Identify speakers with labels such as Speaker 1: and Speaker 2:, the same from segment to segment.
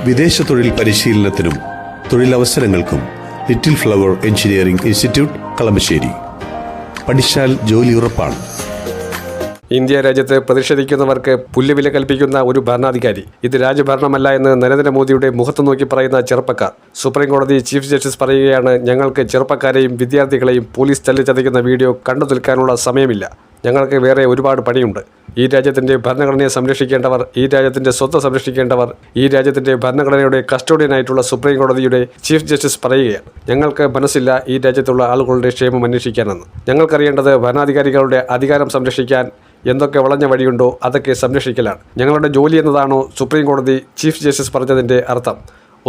Speaker 1: വിദേശ തൊഴിൽ പരിശീലനത്തിനും തൊഴിലവസരങ്ങൾക്കും little flower engineering institute Kalamassery. പഠിച്ചാൽ ജോലി ഉറപ്പാണ്.
Speaker 2: ഇന്ത്യ രാജ്യത്ത് പ്രതിഷേധിക്കുന്നവർക്ക് പുല്ലുവില കൽപ്പിക്കുന്ന ഒരു ഭരണാധികാരി. ഇത് രാജ്യഭരണമല്ല എന്ന് നരേന്ദ്രമോദിയുടെ മുഖത്ത് നോക്കി പറയുന്ന ചെറുപ്പക്കാർ. സുപ്രീം കോടതി ചീഫ് ജസ്റ്റിസ് പറയുകയാണ്, ഞങ്ങൾക്ക് ചെറുപ്പക്കാരെയും വിദ്യാർത്ഥികളെയും പോലീസ് തല്ലിച്ചതയ്ക്കുന്ന വീഡിയോ കണ്ടു നിൽക്കാനുള്ള സമയമില്ല. ഞങ്ങൾക്ക് വേറെ ഒരുപാട് പണിയുണ്ട്. ഈ രാജ്യത്തിൻ്റെ ഭരണഘടനയെ സംരക്ഷിക്കേണ്ടവർ, ഈ രാജ്യത്തിൻ്റെ സ്വത്ത് സംരക്ഷിക്കേണ്ടവർ, ഈ രാജ്യത്തിൻ്റെ ഭരണഘടനയുടെ കസ്റ്റോഡിയനായിട്ടുള്ള സുപ്രീം കോടതിയുടെ ചീഫ് ജസ്റ്റിസ് പറയുകയാണ്, ഞങ്ങൾക്ക് മനസ്സില്ല ഈ രാജ്യത്തുള്ള ആളുകളുടെ ക്ഷേമം അന്വേഷിക്കാനെന്ന്. ഞങ്ങൾക്കറിയേണ്ടത് ഭരണാധികാരികളുടെ അധികാരം സംരക്ഷിക്കാൻ എന്തൊക്കെ വളഞ്ഞ വഴിയുണ്ടോ അതൊക്കെ സംരക്ഷിക്കലാണ് ഞങ്ങളുടെ ജോലി എന്നതാണോ സുപ്രീം കോടതി ചീഫ് ജസ്റ്റിസ് പറഞ്ഞതിൻ്റെ അർത്ഥം?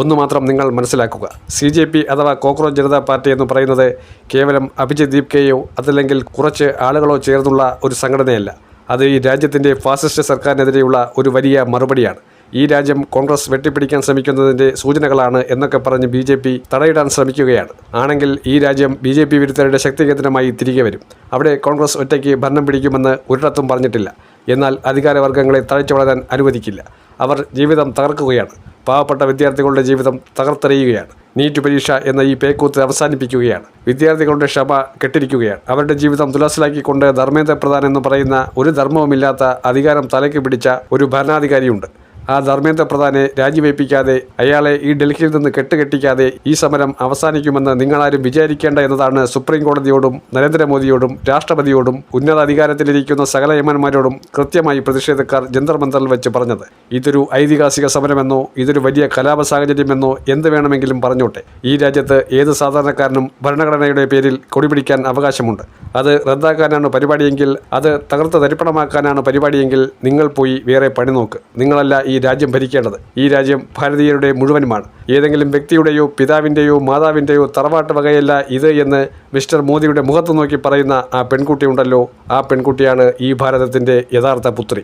Speaker 2: ഒന്ന് മാത്രം നിങ്ങൾ മനസ്സിലാക്കുക, CJP അഥവാ കോക്രോച്ച് ജനതാ പാർട്ടി എന്ന് പറയുന്നത് കേവലം അഭിജിത് ദീപ്കെയോ അതല്ലെങ്കിൽ കുറച്ച് ആളുകളോ ചേർന്നുള്ള ഒരു സംഘടനയല്ല. അത് ഈ രാജ്യത്തിൻ്റെ ഫാസിസ്റ്റ് സർക്കാരിനെതിരെയുള്ള ഒരു വലിയ മറുപടിയാണ്. ഈ രാജ്യം കോൺഗ്രസ് വെട്ടിപ്പിടിക്കാൻ ശ്രമിക്കുന്നതിൻ്റെ സൂചനകളാണ് എന്നൊക്കെ പറഞ്ഞ് BJP തടയിടാൻ ശ്രമിക്കുകയാണ്. ആണെങ്കിൽ ഈ രാജ്യം BJP വിരുദ്ധരുടെ ശക്തികേന്ദ്രമായി തിരികെ വരും. അവിടെ കോൺഗ്രസ് ഒറ്റയ്ക്ക് ഭരണം പിടിക്കുമെന്ന് ഒരിടത്തും പറഞ്ഞിട്ടില്ല. എന്നാൽ അധികാരവർഗ്ഗങ്ങളെ തഴച്ചു വളരാൻ അനുവദിക്കില്ല. അവർ ജീവിതം തകർക്കുകയാണ്. പാവപ്പെട്ട വിദ്യാർത്ഥികളുടെ ജീവിതം തകർത്തെറിയുകയാണ്. നീറ്റ് പരീക്ഷ എന്ന ഈ പേക്കൂത്ത് അവസാനിപ്പിക്കുകയാണ്. വിദ്യാർത്ഥികളുടെ ക്ഷമ കെട്ടിരിക്കുകയാണ്. അവരുടെ ജീവിതം തുലസിലാക്കിക്കൊണ്ട് ധർമ്മേന്ദ്ര പ്രധാൻ എന്ന് പറയുന്ന ഒരു ധർമ്മവുമില്ലാത്ത അധികാരം തലയ്ക്ക് പിടിച്ച ഒരു ഭരണാധികാരിയുണ്ട്. ആ ധർമ്മേന്ദ്ര പ്രധാനെ രാജിവയ്പ്പിക്കാതെ, അയാളെ ഈ ഡൽഹിയിൽ നിന്ന് കെട്ടുകെട്ടിക്കാതെ ഈ സമരം അവസാനിക്കുമെന്ന് നിങ്ങളാരും വിചാരിക്കേണ്ട എന്നതാണ് സുപ്രീം കോടതിയോടും നരേന്ദ്രമോദിയോടും രാഷ്ട്രപതിയോടും ഉന്നത അധികാരത്തിലിരിക്കുന്ന സകല എംഎൽമാരോടും കൃത്യമായി പ്രതിഷേധക്കാർ ജന്തർ മന്ദറിൽ വെച്ച് പറഞ്ഞത്. ഇതൊരു ഐതിഹാസിക സമരമെന്നോ ഇതൊരു വലിയ കലാപ സാഹചര്യമെന്നോ എന്ത് വേണമെങ്കിലും പറഞ്ഞോട്ടെ, ഈ രാജ്യത്ത് ഏത് സാധാരണക്കാരനും ഭരണഘടനയുടെ പേരിൽ കൊടിപിടിക്കാൻ അവകാശമുണ്ട്. അത് റദ്ദാക്കാനാണ് പരിപാടിയെങ്കിൽ, അത് തകർത്ത് തരിപ്പണമാക്കാനാണ് പരിപാടിയെങ്കിൽ നിങ്ങൾ പോയി വേറെ പണി നോക്ക്. നിങ്ങളല്ല ഈ രാജ്യം ഭരിക്കേണ്ടത്. ഈ രാജ്യം ഭാരതീയരുടെ മുഴുവനുമാണ്. ഏതെങ്കിലും വ്യക്തിയുടെയോ പിതാവിൻ്റെയോ മാതാവിൻ്റെയോ തറവാട്ട് വകയല്ല ഇത് എന്ന് മിസ്റ്റർ മോദിയുടെ മുഖത്ത് നോക്കി പറയുന്ന ആ പെൺകുട്ടി ഉണ്ടല്ലോ, ആ പെൺകുട്ടിയാണ് ഈ ഭാരതത്തിൻ്റെ യഥാർത്ഥ പുത്രി.